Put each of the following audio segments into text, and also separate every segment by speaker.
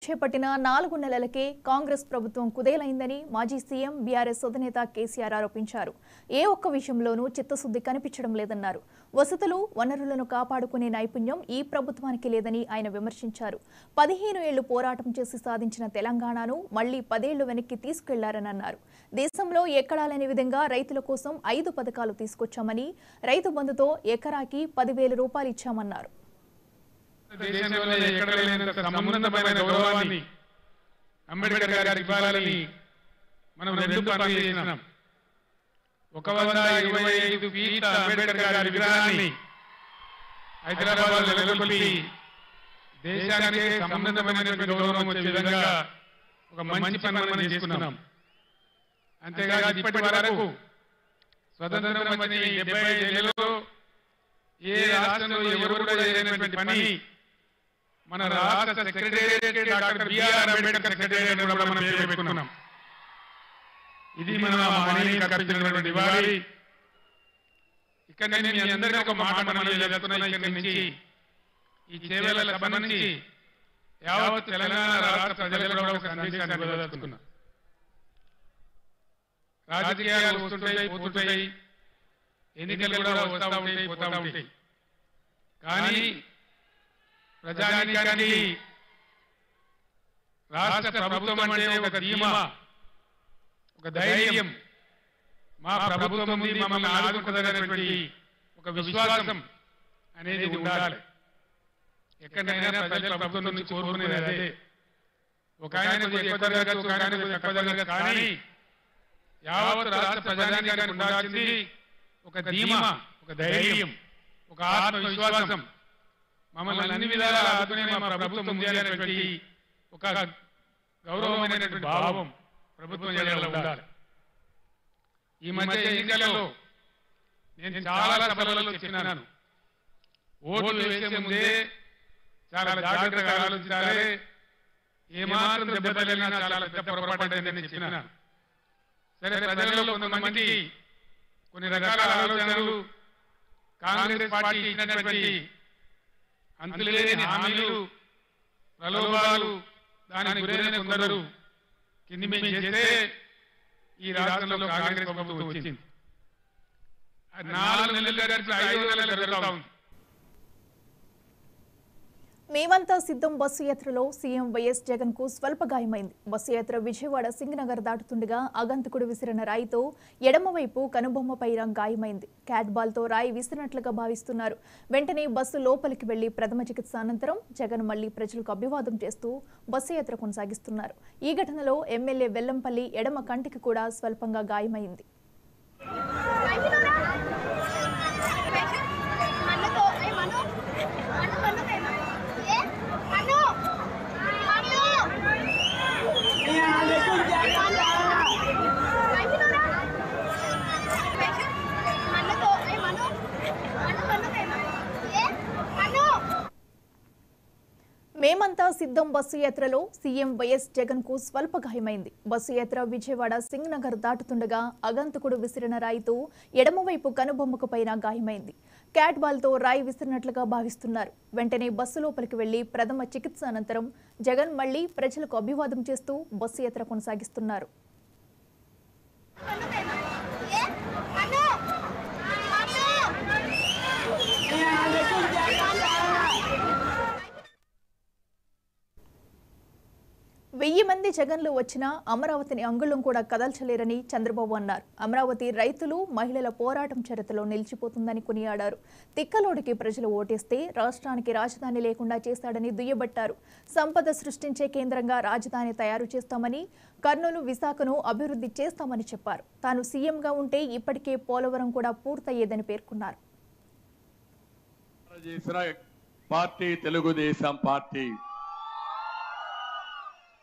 Speaker 1: చేపట్టిన 4 నెలలకే కాంగ్రెస్ ప్రభుత్వం కుదేలైందని మాజీ సీఎం బీఆర్ఎస్ అధినేత కేసీఆర్ ఆరోపించారు. ఏ ఒక్క విషయంలోనూ చిత్తశుద్ధి కనిపించడం లేదన్నారు. వసతులు, వనరులను కాపాడుకునే నైపుణ్యం ఈ ప్రభుత్వానికి లేదని ఆయన విమర్శించారు. 15 ఏళ్లు పోరాటం చేసి సాధించిన తెలంగాణను మళ్లీ 10 ఏళ్లు వెనక్కి తీసుకెళ్లారని అన్నారు. దేశంలో ఎక్కడా లేని విధంగా రైతుల కోసం 5 పథకాలు తీసుకొచ్చామని, రైతు బంధుతో ఎకరాకి 10,000 రూపాయలు ఇచ్చామన్నారు.
Speaker 2: దేశంలో ఎక్కడ లేనంత సమున్నతమైన గౌరవాన్ని అంబేద్కర్ గారికి ఇవ్వాలని మనం 2 పనులు చేసినాం. 125 ఫీట్ల అంబేద్కర్ గారి విగ్రహాన్ని హైదరాబాద్ లో నెలకొల్పి దేశానికే సమున్నతమైనటువంటి గౌరవం వచ్చే విధంగా ఒక మంచి పని మనం చేసుకున్నాం. అంతేకాదు ఇప్పటి వరకు స్వతంత్రం వచ్చిన 75 ఏళ్లలో ఏ రాష్ట్రంలో ఎవరు కూడా చేయనటువంటి పని మన రాష్ట్ర secretariat doctor B R Ambedkar secretariat కూడా మనం పెట్టుకున్నాం. ఇది మన మహనీయునికి అర్పించినటువంటి నివాళి. ఇక్కడ నేను మీ అందరికీ ఒక మాట మనవి చేస్తున్నా. ఇక్కడి నుంచి ఈ చేవేళ్ల సభ నుంచి యావత్ తెలంగాణ రాష్ట్ర ప్రజలకు కూడా ఒక సందేశాన్ని ఇవ్వదలుచుకున్నా. రాజకీయాలు వస్తుంటాయి, పోతుంటాయి, ఎన్నికలు కూడా వస్తూ ఉంటాయి, పోతా ఉంటాయి. కానీ ప్రజానీకానికి రాష్ట్ర ప్రభుత్వం అంటే ఒక ధీమా, ఒక ధైర్యం, మా ప్రభుత్వం ఉంది, మమ్మల్ని ఆదుకుంటుందనేటువంటి ఒక విశ్వాసం అనేది ఉండాలి. ఎక్కడైనా ప్రజల ప్రభుత్వం నుంచి కోరుకునేది అదే. ఒక ఆయన కొద్దిగా ఎక్కువ జరగచ్చు, ఒక ఆయన కొద్దిగా తక్కువ జరగచ్చు. కానీ యావత్ రాష్ట్ర ప్రజానీకానికి ఉండాల్సింది ఒక ధీమా, ఒక ధైర్యం, ఒక ఆత్మవిశ్వాసం. మమ్మల్ని అన్ని విధాలా ఆదుకునే మా ప్రభుత్వం ఉంది అనేటువంటి ఒక గౌరవమైనటువంటి భావం ప్రభుత్వం ఉండాలి. ఈ మధ్య ఎన్నికలలో నేను చాలా సభలలో చెప్పినాను, ఓట్లు వేసే ముందే చాలా జాగ్రత్తగా ఆలోచించాలి. ఏమాత్రం దెబ్బ తగిలినా చాలా పెద్ద పొరపాటని చెప్పినాను. సరే, ప్రజలలో కొంతమంది కొన్ని రకాల ఆలోచనలు, కాంగ్రెస్ పార్టీ ఇచ్చినటువంటి అంతులేని హామీలు, ప్రలోభాలు, దానికి గురైన కొందరు కింది మీద చేస్తే ఈ రాష్ట్రంలో కాంగ్రెస్ ప్రభుత్వం వచ్చింది. 4 నెలలు గడిచి 5 నెలలు జరుగుతా ఉంది.
Speaker 1: మేమంతా సిద్ధం బస్సు యాత్రలో సీఎం వైఎస్ జగన్ కు స్వల్ప గాయమైంది. బస్సు యాత్ర విజయవాడ సింగనగర్ దాటుతుండగా అగంతకుడు విసిరిన రాయితో ఎడమవైపు కనుబొమ్మపై గాయమైంది. క్యాట్ బాల్ తో రాయి విసిరినట్లుగా భావిస్తున్నారు. వెంటనే బస్సు లోపలికి వెళ్లి ప్రథమ చికిత్స అనంతరం జగన్ మళ్లీ ప్రజలకు అభివాదం చేస్తూ బస్సు యాత్ర కొనసాగిస్తున్నారు. ఈ ఘటనలో ఎమ్మెల్యే వెల్లంపల్లి ఎడమ కంటికి కూడా స్వల్పంగా గాయమైంది. మేమంతా సిద్ధం బస్సు యాత్రలో సీఎం వైఎస్ జగన్ కు స్వల్ప గాయమైంది. బస్సు యాత్ర విజయవాడ సింగనగర్ దాటుతుండగా అగంతకుడు విసిరిన రాయితో ఎడమవైపు కనుబొమ్మకు పైన గాయమైంది. క్యాట్ బాల్ తో రాయి విసిరినట్లుగా భావిస్తున్నారు. వెంటనే బస్సు లోపలికి వెళ్లి ప్రథమ చికిత్స అనంతరం జగన్ మళ్లీ ప్రజలకు అభివాదం చేస్తూ బస్సు యాత్ర కొనసాగిస్తున్నారు. వెయ్యి మంది జగన్లు వచ్చినా అమరావతిని అంగుళం కూడా కదల్చలేరని చంద్రబాబు అన్నారు. అమరావతి రైతులు, మహిళల పోరాటం చరిత్రలో నిలిచిపోతుందని కొనియాడారు. తిక్కలోడికి ప్రజలు ఓటేస్తే రాష్ట్రానికి రాజధాని లేకుండా చేస్తాడని దుయ్యబట్టారు. సంపద సృష్టించే కేంద్రంగా రాజధాని తయారు చేస్తామని, కర్నూలు, విశాఖను అభివృద్ధి చేస్తామని చెప్పారు. తాను సీఎంగా ఉంటే ఇప్పటికే పోలవరం కూడా పూర్తయ్యేదని పేర్కొన్నారు.
Speaker 3: తెలుగుదేశం పార్టీ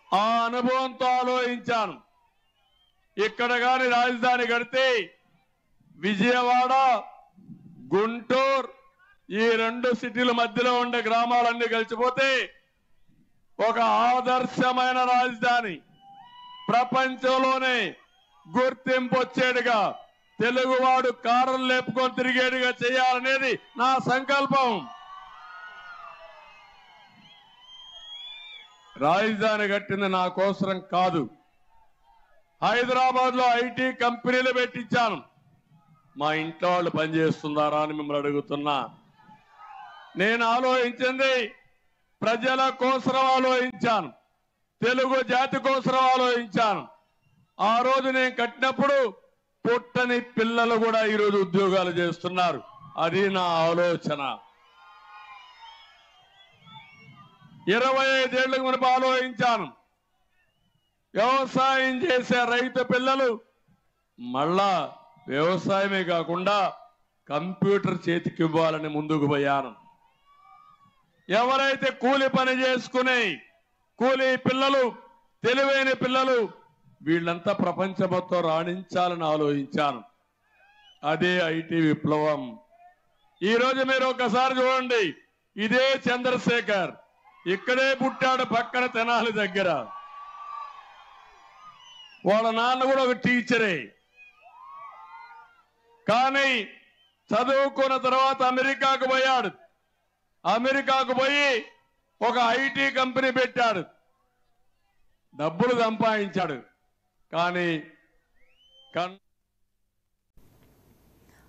Speaker 3: ఆ అనుభవంతో ఆలోచించాను. ఇక్కడ గాని రాజధాని కడితే విజయవాడ, గుంటూరు ఈ 2 సిటీల మధ్యలో ఉండే గ్రామాలన్నీ కలిసిపోతే ఒక ఆదర్శమైన రాజధాని, ప్రపంచంలోనే గుర్తింపు వచ్చేడుగా, తెలుగువాడు కారం లేపుకొని తిరిగేడుగా చేయాలనేది నా సంకల్పం. రాజధాని కట్టింది నా కోసరం కాదు. హైదరాబాద్ లో ఐటీ కంపెనీలు పెట్టించాను. మా ఇంట్లో వాళ్ళు పనిచేస్తున్నారా అని మిమ్మల్ని అడుగుతున్నా. నేను ఆలోచించింది ప్రజల కోసం ఆలోచించాను, తెలుగు జాతి కోసం ఆలోచించాను. ఆ రోజు నేను కట్టినప్పుడు పుట్టని పిల్లలు కూడా ఈరోజు ఉద్యోగాలు చేస్తున్నారు. అది నా ఆలోచన. 25 ఏళ్లకు మునుపు ఆలోచించాను. వ్యవసాయం చేసే రైతు పిల్లలు మళ్ళా వ్యవసాయమే కాకుండా కంప్యూటర్ చేతికి ఇవ్వాలని ముందుకు పోయాను. ఎవరైతే కూలి పని చేసుకునే కూలీ పిల్లలు, తెలివైన పిల్లలు, వీళ్ళంతా ప్రపంచ మొత్తం రాణించాలని ఆలోచించాను. అదే ఐటీ విప్లవం. ఈరోజు మీరు ఒకసారి చూడండి, ఇదే చంద్రశేఖర్ ఇక్కడే పుట్టాడు, పక్కన తెనాలి దగ్గర. వాళ్ళ నాన్న కూడా ఒక టీచరే. కానీ చదువుకున్న తర్వాత అమెరికాకు పోయాడు. అమెరికాకు పోయి ఒక ఐటీ కంపెనీ పెట్టాడు, డబ్బులు సంపాదించాడు. కానీ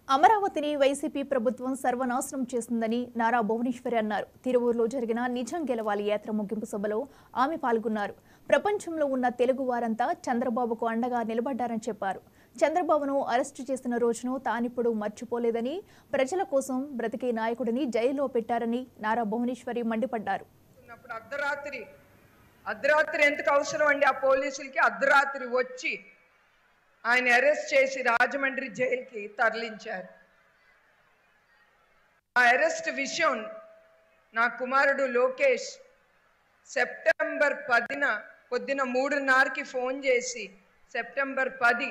Speaker 1: అమరావతిని వైసీపీ ప్రభుత్వం సర్వనాశనం చేసిందని నారా భువనేశ్వరి అన్నారు. తిరువూరులో జరిగిన నిజం గెలవాలి యాత్ర ముగింపు సభలో ఆమె పాల్గొన్నారు. ప్రపంచంలో ఉన్న తెలుగు వారంతా చంద్రబాబుకు అండగా నిలబడ్డారని చెప్పారు. చంద్రబాబును అరెస్టు చేసిన రోజును తానిప్పుడు మర్చిపోలేదని, ప్రజల కోసం బ్రతికే నాయకుడిని జైల్లో పెట్టారని నారా భువనేశ్వరి మండిపడ్డారు.
Speaker 4: అర్ధరాత్రి ఎందుకు అవసరం అండి? ఆ పోలీసులకి అర్ధరాత్రి వచ్చి ఆయన అరెస్ట్ చేసి రాజమండ్రి జైలుకి తరలించారు. ఆ అరెస్ట్ విషయం నా కుమారుడు లోకేష్ సెప్టెంబర్ 10న పొద్దున 3:30కి ఫోన్ చేసి, సెప్టెంబర్ 10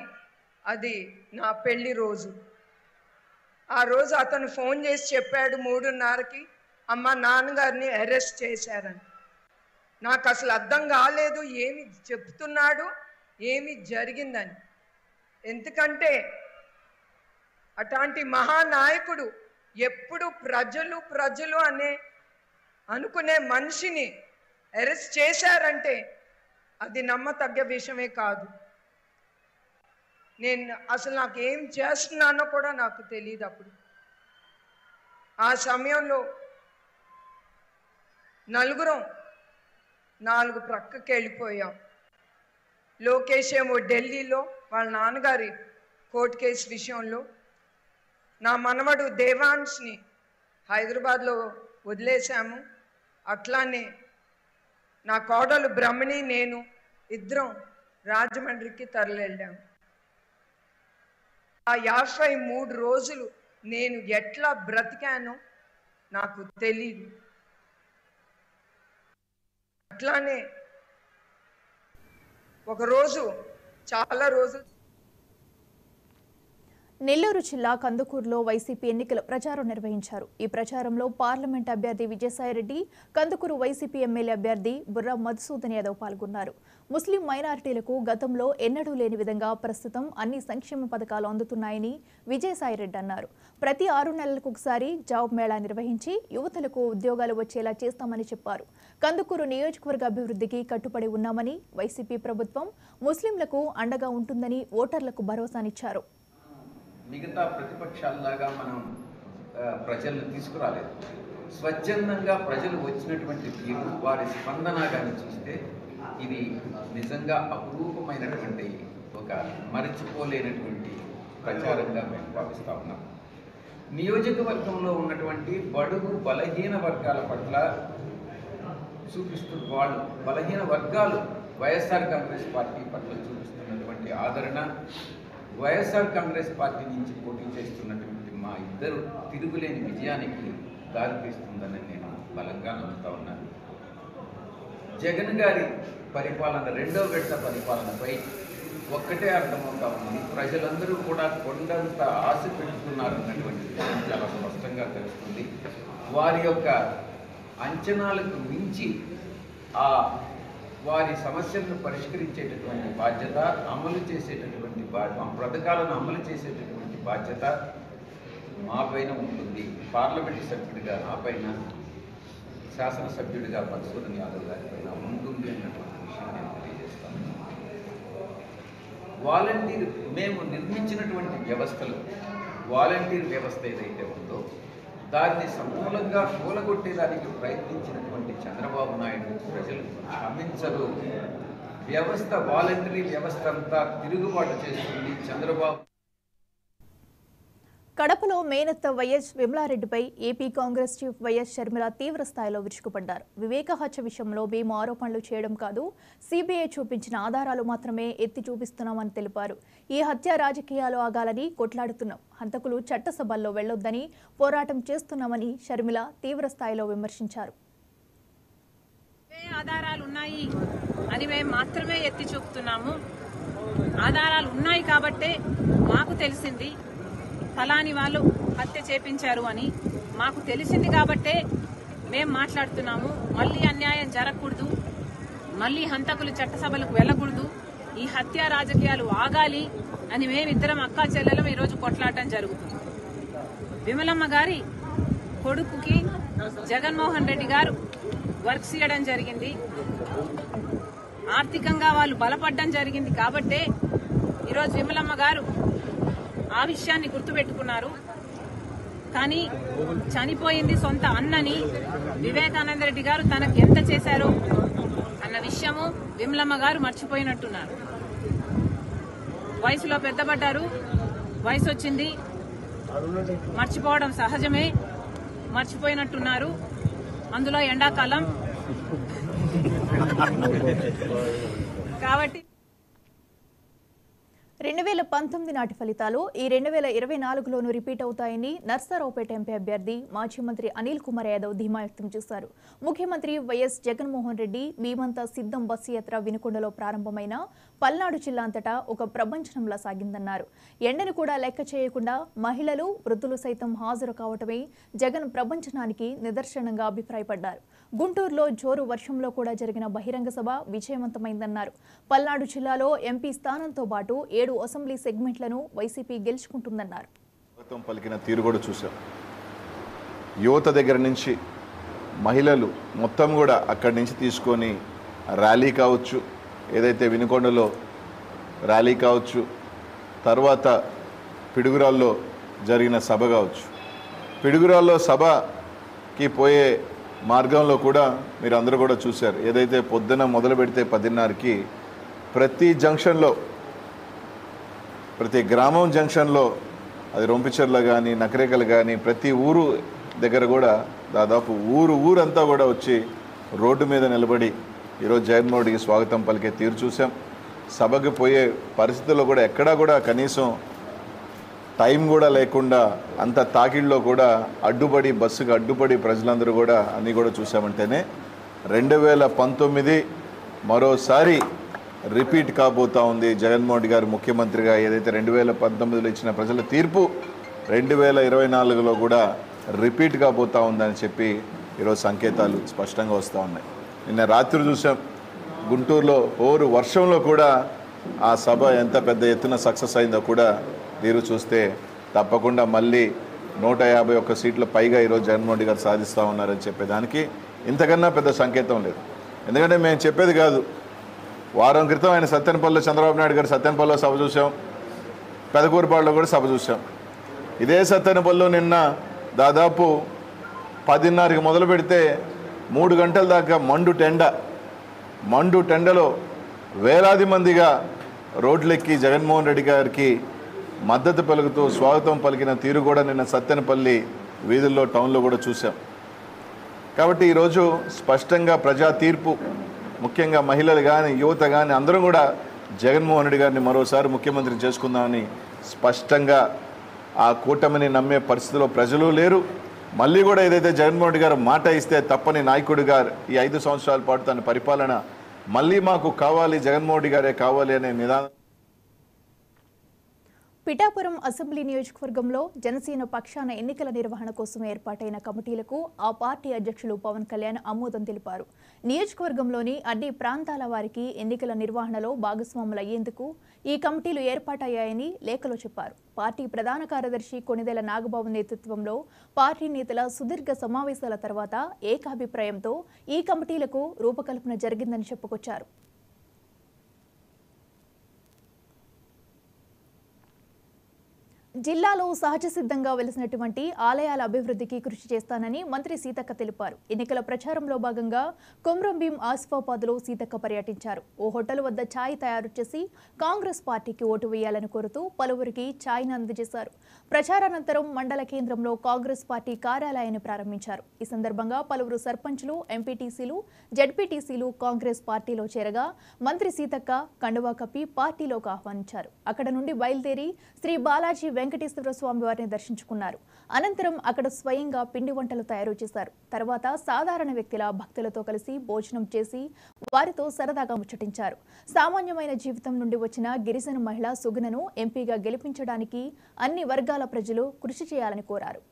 Speaker 4: అది నా పెళ్లి రోజు. ఆ రోజు అతను ఫోన్ చేసి చెప్పాడు 3:30కి, అమ్మ నాన్నగారిని అరెస్ట్ చేశారని. నాకు అసలు అర్థం కాలేదు ఏమి చెప్తున్నాడు, ఏమి జరిగిందని. ఎందుకంటే అట్లాంటి మహానాయకుడు ఎప్పుడు ప్రజలు ప్రజలు అనుకునే మనిషిని అరెస్ట్ చేశారంటే అది నమ్మతగ్గ విషయమే కాదు. అసలు నాకు ఏం చేస్తున్నానో కూడా నాకు తెలియదు. అప్పుడు ఆ సమయంలో నలుగురం 4 ప్రక్కకి వెళ్ళిపోయాం. లోకేష్ ఏమో ఢిల్లీలో వాళ్ళ నాన్నగారి కోర్టు కేసు విషయంలో, నా మనవడు దేవాన్స్ని హైదరాబాద్లో వదిలేశాము. అట్లానే నా కోడలు బ్రహ్మణి, నేను ఇద్దరం రాజమండ్రికి తరలివెళ్ళాము. ఆ 53 రోజులు నేను ఎట్లా బ్రతికానో నాకు తెలియదు. అట్లానే ఒకరోజు చాలా రోజులు
Speaker 1: నెల్లూరు జిల్లా కందుకూరులో వైసీపీ ఎన్నికల ప్రచారం నిర్వహించారు. ఈ ప్రచారంలో పార్లమెంట్ అభ్యర్థి విజయసాయిరెడ్డి, కందుకూరు వైసీపీ ఎమ్మెల్యే అభ్యర్థి బుర్రా మధుసూదన్ యాదవ్ పాల్గొన్నారు. ముస్లిం మైనారిటీలకు గతంలో ఎన్నడూ లేని విధంగా ప్రస్తుతం అన్ని సంక్షేమ పథకాలు అందుతున్నాయని విజయసాయిరెడ్డి అన్నారు. ప్రతి 6 నెలలకు ఒకసారి జాబ్ మేళా నిర్వహించి యువతలకు ఉద్యోగాలు వచ్చేలా చేస్తామని చెప్పారు. కందుకూరు నియోజకవర్గ అభివృద్ధికి కట్టుబడి ఉన్నామని, వైసీపీ ప్రభుత్వం ముస్లింలకు అండగా ఉంటుందని ఓటర్లకు భరోసానిచ్చారు.
Speaker 5: మిగతా ప్రతిపక్షాల్లాగా మనం ప్రజలను తీసుకురాలేదు. స్వచ్ఛందంగా ప్రజలు వచ్చినటువంటి తీరు, వారి స్పందన కానీ చూస్తే ఇది నిజంగా అపురూపమైనటువంటి ఒక మరచిపోలేనటువంటి ప్రచారంగా మేము భావిస్తూ ఉన్నాం. నియోజకవర్గంలో ఉన్నటువంటి బడుగు బలహీన వర్గాల పట్ల చూపిస్తున్న వాళ్ళు, బలహీన వర్గాలు వైఎస్ఆర్ కాంగ్రెస్ పార్టీ పట్ల చూపిస్తున్నటువంటి ఆదరణ, వైఎస్ఆర్ కాంగ్రెస్ పార్టీ నుంచి పోటీ చేస్తున్నటువంటి మా ఇద్దరు తిరుగులేని విజయానికి దారితీస్తుందని నేను బలంగా నమ్ముతా ఉన్నాను. జగన్ గారి పరిపాలన, 2వ విడత పరిపాలనపై ఒక్కటే అర్థమవుతా ఉంది, ప్రజలందరూ కూడా కొండంత ఆశ పెట్టుకున్నారన్నటువంటి చాలా స్పష్టంగా తెలుస్తుంది. వారి యొక్క అంచనాలకు మించి వారి సమస్యలను పరిష్కరించేటటువంటి బాధ్యత, అమలు చేసేటటువంటి పథకాలను అమలు చేసేటటువంటి బాధ్యత మా పైన ఉంటుంది. పార్లమెంటు సభ్యుడిగా నా పైన, శాసనసభ్యుడిగా మధుసూదన్ యాదవ్ గారి పైన ఉంటుంది. ఉంది అన్నటువంటి విషయం నేను తెలియజేస్తాను. వాలంటీర్ మేము నిర్మించినటువంటి వ్యవస్థలో వాలంటీర్ వ్యవస్థ ఏదైతే ఉందో దాన్ని సమూలంగా కూలగొట్టేదానికి ప్రయత్నించినటువంటి చంద్రబాబు నాయుడు ప్రజలు క్షమించరు. వ్యవస్థ వాలంటరీ వ్యవస్థ అంతా తిరుగుబాటు చేస్తుంది చంద్రబాబు.
Speaker 1: కడపలో మేనత్త వైఎస్ విమలారెడ్డిపై AP Congress chief YS Sharmila తీవ్ర స్థాయిలో విరుచుకుపడ్డారు. వివేక హత్య విషయంలో మేము ఆరోపణలు చేయడం కాదు, సిబిఐ చూపించిన ఆధారాలు మాత్రమే ఎత్తి చూపిస్తున్నామని తెలిపారు. ఈ హత్య రాజకీయాలు ఆగాలని కొట్లాడుతున్నాం, హంతకులు చట్టసభల్లో వెళ్లొద్దని పోరాటం చేస్తున్నామని షర్మిల తీవ్ర స్థాయిలో విమర్శించారు.
Speaker 6: ఆధారాలు ఉన్నాయి అని మేము మాత్రమే ఎత్తి చూపుతున్నాము. ఆధారాలు ఉన్నాయి కాబట్టే మాకు తెలిసింది ఫలాని వాళ్ళు హత్య చేపించారు అని మాకు తెలిసింది కాబట్టే మేము మాట్లాడుతున్నాము. మళ్ళీ అన్యాయం జరగకూడదు, మళ్ళీ హంతకులు చట్టసభలకు వెళ్ళకూడదు, ఈ హత్య రాజకీయాలు ఆగాలి అని మేమిద్దరం అక్కా చెల్లెలం ఈరోజు కొట్లాడటం జరుగుతుంది. విమలమ్మ గారి కొడుకుకి జగన్మోహన్ రెడ్డి గారు వర్క్స్ ఇవ్వడం జరిగింది, ఆర్థికంగా వాళ్ళు బలపడడం జరిగింది కాబట్టే ఈరోజు విమలమ్మ గారు ఆ విషయాన్ని గుర్తుపెట్టుకున్నారు. కానీ చనిపోయింది సొంత అన్నని వివేకానంద రెడ్డి గారు తనకు ఎంత చేశారో అన్న విషయము విమలమ్మ గారు మర్చిపోయినట్టున్నారు. వయసులో పెద్దపడ్డారు, వయసు వచ్చింది, మర్చిపోవడం సహజమే, మర్చిపోయినట్టున్నారు. అందులో ఎండాకాలం కాబట్టి
Speaker 1: 2019 నాటి ఫలితాలు ఈ 2024లోనూ రిపీట్ అవుతాయని నర్సారావుపేట ఎంపీ అభ్యర్థి మాజీ మంత్రి అనిల్ కుమార్ యాదవ్ ధీమా వ్యక్తం చేశారు. ముఖ్యమంత్రి వైఎస్ జగన్మోహన్ రెడ్డి మేమంతా సిద్ధం బస్సు యాత్ర వినుకొండలో ప్రారంభమైన పల్నాడు జిల్లా అంతటా ఒక ప్రపంచంలా సాగిందన్నారు. ఎండను కూడా లెక్క చేయకుండా మహిళలు, వృద్ధులు సైతం హాజరు కావటమే జగన్ ప్రపంచనానికి నిదర్శనంగా అభిప్రాయపడ్డారు. గుంటూరులో జోరు వర్షంలో కూడా జరిగిన బహిరంగ సభ విజయవంతమైందన్నారు. పల్నాడు జిల్లాలో ఎంపీ స్థానంతో పాటు 7 అసెంబ్లీ సెగ్మెంట్లను వైసీపీ గెలుచుకుంటుందన్నారు.
Speaker 7: పలికిన తీరు కూడా చూశాం. యువత దగ్గర నుంచి మహిళలు మొత్తం కూడా అక్కడి నుంచి తీసుకొని ర్యాలీ కావచ్చు, ఏదైతే వినుకొండలో ర్యాలీ కావచ్చు, తర్వాత పిడుగురాల్లో జరిగిన సభ కావచ్చు. పిడుగురాల్లో సభకి పోయే మార్గంలో కూడా మీరు అందరూ కూడా చూశారు. ఏదైతే పొద్దున మొదలు పెడితే 10:30కి ప్రతి జంక్షన్లో, ప్రతి గ్రామం జంక్షన్లో, అది రొంపిచెర్ల కానీ నకరేకలు కానీ ప్రతి ఊరు దగ్గర కూడా దాదాపు ఊరంతా కూడా వచ్చి రోడ్డు మీద నిలబడి ఈరోజు జగన్మోహన్ రెడ్డికి స్వాగతం పలికే తీరు చూసాం. సభకి పోయే పరిస్థితుల్లో కూడా ఎక్కడా కూడా కనీసం టైం కూడా లేకుండా అంత తాకిడిలో కూడా అడ్డుపడి, బస్సుకు అడ్డుపడి ప్రజలందరూ కూడా అన్నీ కూడా చూసామంటేనే 2019 మరోసారి రిపీట్ కాబోతా ఉంది. జగన్మోహన్ రెడ్డి గారు ముఖ్యమంత్రిగా ఏదైతే 2019లో ఇచ్చిన ప్రజల తీర్పు 2024లో కూడా రిపీట్ కాబోతా ఉందని చెప్పి ఈరోజు సంకేతాలు స్పష్టంగా వస్తూ ఉన్నాయి. నిన్న రాత్రి చూసాం గుంటూరులో ఓరు వర్షంలో కూడా ఆ సభ ఎంత పెద్ద ఎత్తున సక్సెస్ అయిందో కూడా తీరు చూస్తే తప్పకుండా మళ్ళీ 151 సీట్ల పైగా ఈరోజు జగన్మోహన్ రెడ్డి గారు సాధిస్తూ ఉన్నారని చెప్పేదానికి ఇంతకన్నా పెద్ద సంకేతం లేదు. ఎందుకంటే మేము చెప్పేది కాదు. వారం క్రితం ఆయన సత్తెనపల్లిలో చంద్రబాబు నాయుడు గారు సత్తెనపల్లిలో సభ చూసాం, పెదకూరుపాడులో కూడా సభ చూసాం. ఇదే సత్తెనపల్లిలో నిన్న దాదాపు 10:30కి మొదలు పెడితే 3 గంటల దాకా మండు టెండలో వేలాది మందిగా రోడ్లెక్కి జగన్మోహన్ రెడ్డి గారికి మద్దతు పలుకుతూ స్వాగతం పలికిన తీరు కూడా నిన్న సత్తెనపల్లి వీధుల్లో, టౌన్లో కూడా చూసాం. కాబట్టి ఈరోజు స్పష్టంగా ప్రజా తీర్పు, ముఖ్యంగా మహిళలు కానీ యువత కానీ అందరూ కూడా జగన్మోహన్ రెడ్డి గారిని మరోసారి ముఖ్యమంత్రి చేసుకుందామని స్పష్టంగా ఆ కూటమిని నమ్మే పరిస్థితిలో ప్రజలు లేరు. మళ్ళీ కూడా ఏదైతే జగన్మోహన్ రెడ్డి గారు మాట ఇస్తే తప్పని నాయకుడిగా ఈ 5 సంవత్సరాల పాటు తన పరిపాలన మళ్ళీ మాకు కావాలి, జగన్మోహన్ రెడ్డి గారే కావాలి అనే నిదానం.
Speaker 1: పిఠాపురం అసెంబ్లీ నియోజకవర్గంలో జనసేన పక్షాన ఎన్నికల నిర్వహణ కోసం ఏర్పాటైన కమిటీలకు ఆ పార్టీ అధ్యక్షులు పవన్ కళ్యాణ్ ఆమోదం తెలిపారు. నియోజకవర్గంలోని అన్ని ప్రాంతాల వారికి ఎన్నికల నిర్వహణలో భాగస్వాములయ్యేందుకు ఈ కమిటీలు ఏర్పాటయ్యాయని లేఖలో చెప్పారు. పార్టీ ప్రధాన కార్యదర్శి కొణిదెల నాగబాబు నేతృత్వంలో పార్టీ నేతల సుదీర్ఘ సమావేశాల తర్వాత ఏకాభిప్రాయంతో ఈ కమిటీలకు రూపకల్పన జరిగిందని చెప్పుకొచ్చారు. జిల్లాలో సహజ సిద్ధంగా వెలిసినటువంటి ఆలయాల అభివృద్ధికి కృషి చేస్తానని మంత్రి సీతక్క తెలిపారు. ఎన్నికల ప్రచారంలో భాగంగా కొమ్రంభీం ఆసిఫాబాద్లో సీతక్క పర్యటించారు. ఓ హోటల్ వద్ద ఛాయ్ తయారు చేసి కాంగ్రెస్ పార్టీకి ఓటు వేయాలని కోరుతూ పలువురికి ఛాయ్ను అందజేశారు. ప్రచారానంతరం మండల కేంద్రంలో కాంగ్రెస్ పార్టీ కార్యాలయాన్ని ప్రారంభించారు. ఈ సందర్భంగా పలువురు సర్పంచ్లు, ఎంపీటీసీలు, జడ్పీటీసీలు కాంగ్రెస్ పార్టీలో చేరగా మంత్రి సీతక్క కండువా కప్పి పార్టీలోకి ఆహ్వానించారు. అక్కడ నుండి బయలుదేరి శ్రీ బాలాజీ వెంకటేశ్వర స్వామి వారిని దర్శించుకున్నారు. అనంతరం అక్కడ స్వయంగా పిండి వంటలు తయారు చేశారు. తర్వాత సాధారణ వ్యక్తుల భక్తులతో కలిసి భోజనం చేసి వారితో సరదాగా ముచ్చటించారు. సామాన్యమైన జీవితం నుండి వచ్చిన గిరిజన మహిళ సుగుణను ఎంపీగా గెలిపించడానికి అన్ని వర్గాల ప్రజలు కృషి చేయాలని కోరారు.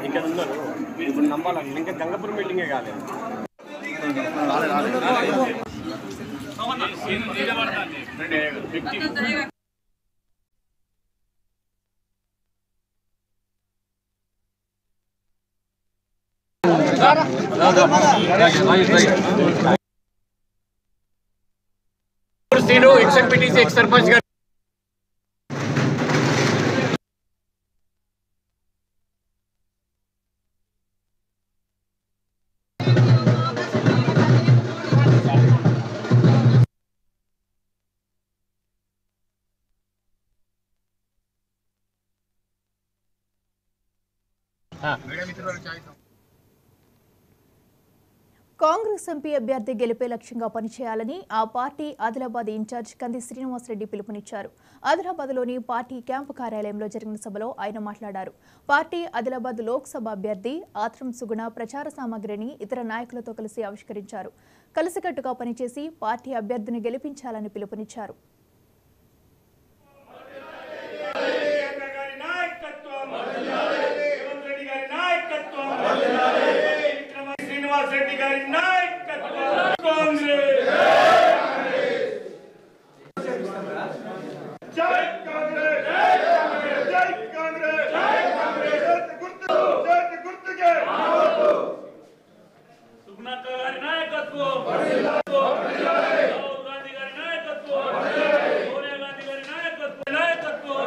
Speaker 8: ఇక్కడ ఉన్నారు ఇప్పుడు నమ్మాలని ఇంకా గంగపురం మీటింగే కాలేదు. ఎక్స్-ఎంపీటీసీ ఎక్స్ సర్పంచ్ గారు
Speaker 1: కాంగ్రెస్ ఎంపీ అభ్యర్థి గెలిపే లక్ష్యంగా పనిచేయాలని ఆ పార్టీ ఆదిలాబాద్ ఇన్ఛార్జ్ కంది శ్రీనివాసరెడ్డి పిలుపునిచ్చారు. ఆదిలాబాద్లోని పార్టీ క్యాంపు కార్యాలయంలో జరిగిన సభలో ఆయన మాట్లాడారు. పార్టీ ఆదిలాబాద్ లోక్సభ అభ్యర్థి ఆత్రం సుగుణ ప్రచార సామగ్రిని ఇతర నాయకులతో కలిసి ఆవిష్కరించారు. కలిసికట్టుగా పనిచేసి పార్టీ అభ్యర్థిని గెలిపించాలని పిలుపునిచ్చారు.
Speaker 9: రెడ్డి గారి నాయకత్వం కాంగ్రెస్ జై కాంగ్రెస్ జై కాంగ్రెస్ జై కాంగ్రెస్ గుర్తుకే సుగుణక్క గారి నాయకత్వం రాహుల్ గాంధీ గారి నాయకత్వం సోనియా గాంధీ గారి నాయకత్వం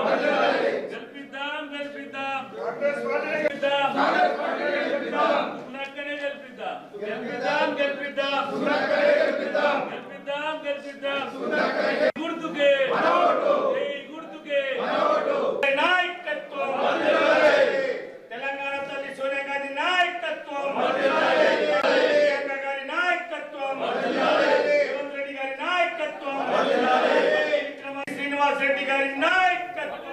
Speaker 9: గెలిపిద్దాం కాంగ్రెస్ గుర్తుకే నాయకత్వం తెలంగాణ తల్లి సోనియా గాంధీ నాయకత్వం గారి నాయకత్వం రేవంత్ రెడ్డి గారి నాయకత్వం శ్రీనివాస్ రెడ్డి గారి నాయకత్వం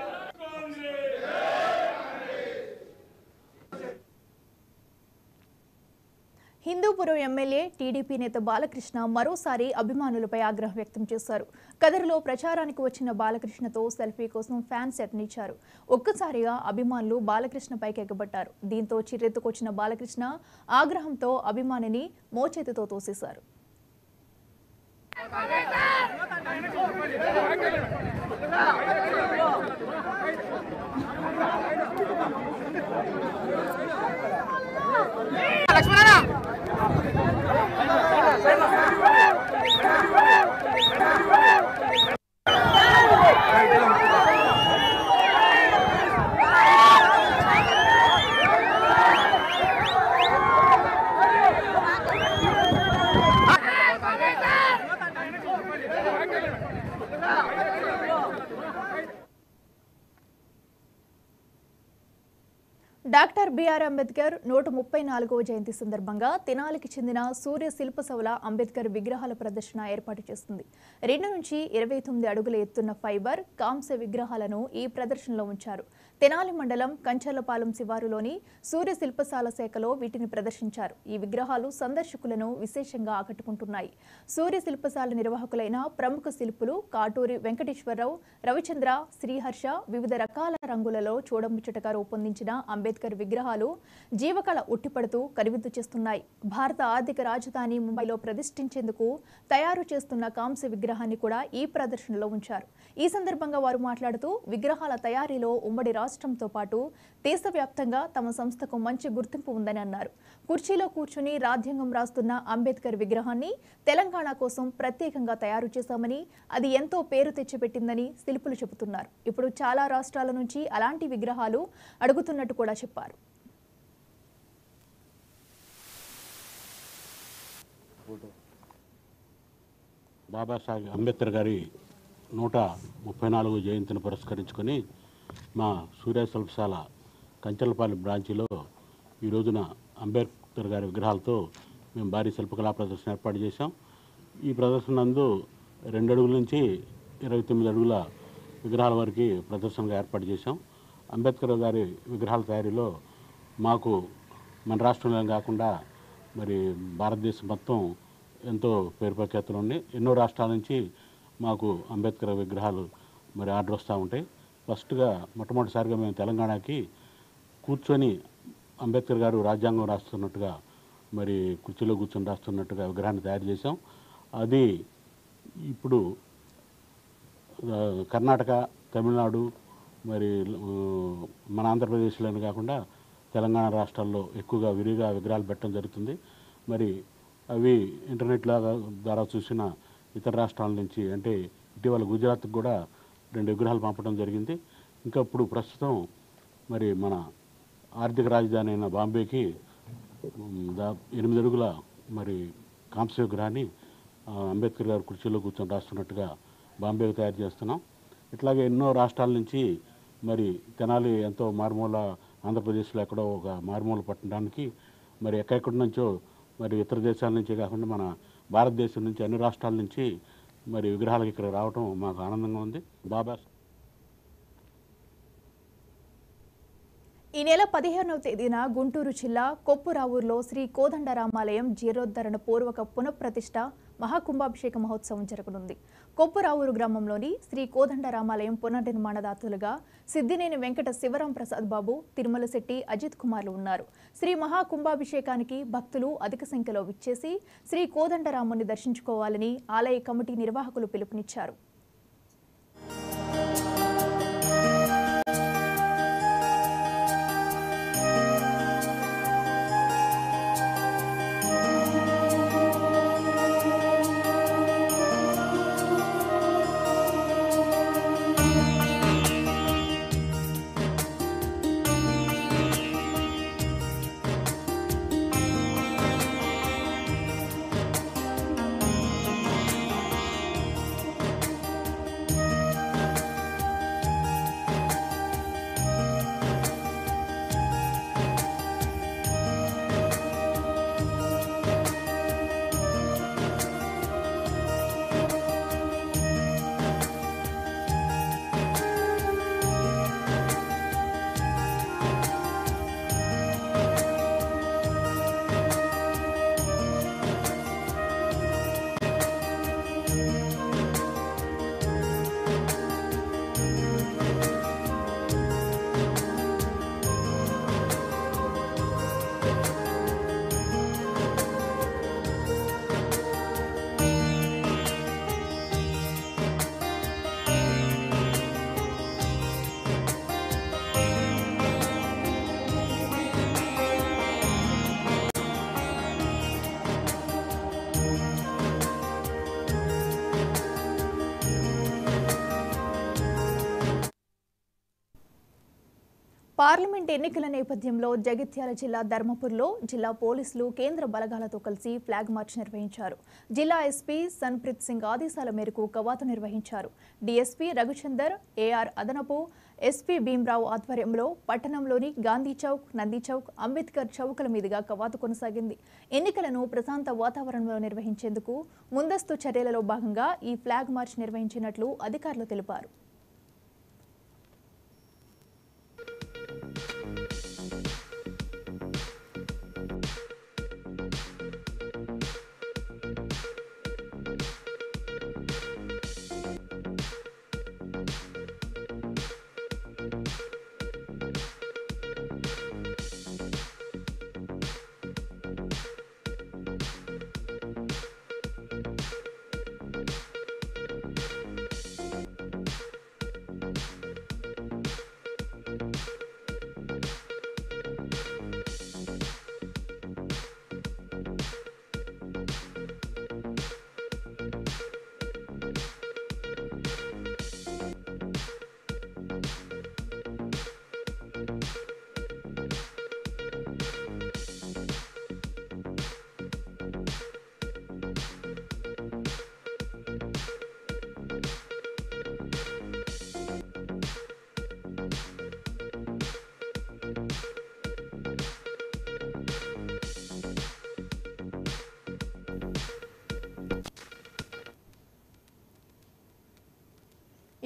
Speaker 1: హిందూపురం ఎమ్మెల్యే టీడీపీ నేత బాలకృష్ణ మరోసారి అభిమానులపై ఆగ్రహం వ్యక్తం చేశారు. కదిరిలో ప్రచారానికి వచ్చిన బాలకృష్ణతో సెల్ఫీ కోసం ఫ్యాన్స్ యత్నించారు. ఒక్కసారిగా అభిమానులు బాలకృష్ణపైకి ఎగబడ్డారు. దీంతో చిర్రెత్తుకొచ్చిన బాలకృష్ణ ఆగ్రహంతో అభిమానిని మోచేతితో తోసేశారు. బిఆర్ అంబేద్కర్ 134వ జయంతి సందర్భంగా తెనాలికి చెందిన సూర్య శిల్పసౌల అంబేద్కర్ విగ్రహాల ప్రదర్శన ఏర్పాటు చేస్తుంది. 2 నుంచి 29 అడుగుల ఎత్తున్న ఫైబర్ కాంస్య విగ్రహాలను ఈ ప్రదర్శనలో ఉంచారు. తెనాలి మండలం కంచర్లపాలెం శివారులోని సూర్య శిల్పశాల శాఖలో వీటిని ప్రదర్శించారు. ఈ విగ్రహాలు సందర్శకులను విశేషంగా ఆకట్టుకుంటున్నాయి. సూర్య శిల్పశాల నిర్వాహకులైన ప్రముఖ శిల్పులు కాటూరి వెంకటేశ్వరరావు, రవిచంద్ర, శ్రీహర్ష వివిధ రకాల రంగులలో చూడముచ్చటగా రూపొందించిన అంబేద్కర్ విగ్రహాలు జీవకళ ఉట్టిపడుతూ కనువిందు చేస్తున్నాయి. భారత ఆర్థిక రాజధాని ముంబైలో ప్రతిష్ఠించేందుకు తయారు చేస్తున్న కాంస్య విగ్రహాన్ని కూడా ఈ ప్రదర్శనలో ఉంచారు. ఈ సందర్భంగా వారు మాట్లాడుతూ విగ్రహాల తయారీలో ఉమ్మడి రాష్ట్రంతో పాటు దేశవ్యాప్తంగా తమ సంస్థకు మంచి గుర్తింపు ఉందని అన్నారు. కుర్చీలో కూర్చుని రాజ్యాంగం రాస్తున్న అంబేద్కర్ విగ్రహాన్ని తెలంగాణ కోసం ప్రత్యేకంగా తయారు చేశామని, అది ఎంతో పేరు తెచ్చిపెట్టిందని శిల్పులు చెబుతున్నారు. ఇప్పుడు చాలా రాష్ట్రాల నుంచి అలాంటి విగ్రహాలు అడుగుతున్నట్టు కూడా చెప్పారు.
Speaker 10: బాబాసాహెబ్ అంబేద్కర్ గారి 134వ జయంతిని పురస్కరించుకొని మా సూర్య శిల్పశాల కంచర్లపాలెం బ్రాంచీలో ఈ రోజున అంబేద్కర్ గారి విగ్రహాలతో మేము భారీ శిల్పకళా ప్రదర్శన ఏర్పాటు చేశాం. ఈ ప్రదర్శన నందు 2 అడుగుల నుంచి 29 అడుగుల విగ్రహాల వరకు ప్రదర్శనగా ఏర్పాటు చేశాం. అంబేద్కర్ గారి విగ్రహాల తయారీలో మాకు మన రాష్ట్రంలో కాకుండా మరి భారతదేశం మొత్తం ఎంతో పేరు ప్రఖ్యాతులు ఉన్నాయి. ఎన్నో రాష్ట్రాల నుంచి మాకు అంబేద్కర్ విగ్రహాలు మరి ఆర్డర్ వస్తూ ఉంటాయి. ఫస్ట్గా మొట్టమొదటిసారిగా మేము తెలంగాణకి కూర్చొని అంబేద్కర్ గారు రాజ్యాంగం రాస్తున్నట్టుగా మరి కుర్చీలో కూర్చొని రాస్తున్నట్టుగా విగ్రహాన్ని తయారు చేసాం. అది ఇప్పుడు కర్ణాటక, తమిళనాడు, మరి మన ఆంధ్రప్రదేశ్లోనే కాకుండా తెలంగాణ రాష్ట్రాల్లో ఎక్కువగా విరిగా విగ్రహాలు పెట్టడం జరుగుతుంది. మరి అవి ఇంటర్నెట్ ద్వారా చూసిన ఇతర రాష్ట్రాల నుంచి, అంటే ఇటీవల గుజరాత్కి కూడా 2 విగ్రహాలు పంపడం జరిగింది. ఇంకా ఇప్పుడు ప్రస్తుతం మరి మన ఆర్థిక రాజధాని అయిన బాంబేకి 8 అడుగుల మరి కాంస్య విగ్రహాన్ని అంబేద్కర్ గారు కుర్చీలో కూర్చొని రాస్తున్నట్టుగా బాంబేకి తయారు చేస్తున్నాం. ఇట్లాగే ఎన్నో రాష్ట్రాల నుంచి మరి తెనాలి ఎంతో మారుమూల, ఆంధ్రప్రదేశ్లో ఎక్కడో ఒక మారుమూల పట్టడానికి మరి ఎక్కడెక్కడి నుంచో మరి ఇతర దేశాల నుంచే కాకుండా మన భారతదేశం నుంచి అన్ని రాష్ట్రాల నుంచి మరి విగ్రహాలకు ఇక్కడ రావడం మాకు ఆనందంగా ఉంది. బాబా
Speaker 1: ఈ నెల 15వ తేదీన గుంటూరు జిల్లా కొప్పురావూరులో శ్రీ కోదండరామాలయం జీర్ణోద్ధరణ పూర్వక పునఃప్రతిష్ఠ మహాకుంభాభిషేక మహోత్సవం జరగనుంది. కొప్పురావూరు గ్రామంలోని శ్రీ కోదండరామాలయం పునర్నిర్మాణదాతలుగా సిద్దినేని వెంకట శివరాం ప్రసాద్ బాబు, తిరుమల శెట్టి అజిత్ కుమార్లు ఉన్నారు. శ్రీ మహాకుంభాభిషేకానికి భక్తులు అధిక సంఖ్యలో విచ్చేసి శ్రీ కోదండరాముని దర్శించుకోవాలని ఆలయ కమిటీ నిర్వాహకులు పిలుపునిచ్చారు. పార్లమెంట్ ఎన్నికల నేపథ్యంలో జగిత్యాల జిల్లా ధర్మపురిలో జిల్లా పోలీసులు కేంద్ర బలగాలతో కలిసి ఫ్లాగ్ మార్చ్ నిర్వహించారు. జిల్లా ఎస్పీ సన్ప్రీత్ సింగ్ ఆదేశాల మేరకు కవాతు నిర్వహించారు. డీఎస్పీ రఘుచందర్ ఏఆర్ అదనపు ఎస్పీ భీమ్రావు ఆధ్వర్యంలో పట్టణంలోని గాంధీ చౌక్, నంది చౌక్, అంబేద్కర్ చౌకుల మీదుగా కవాతు కొనసాగింది. ఎన్నికలను ప్రశాంత వాతావరణంలో నిర్వహించేందుకు ముందస్తు చర్యలలో భాగంగా ఈ ఫ్లాగ్ మార్చ్ నిర్వహించినట్లు అధికారులు తెలిపారు.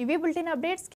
Speaker 1: ఇవి బులెటిన్ అప్డేట్స్.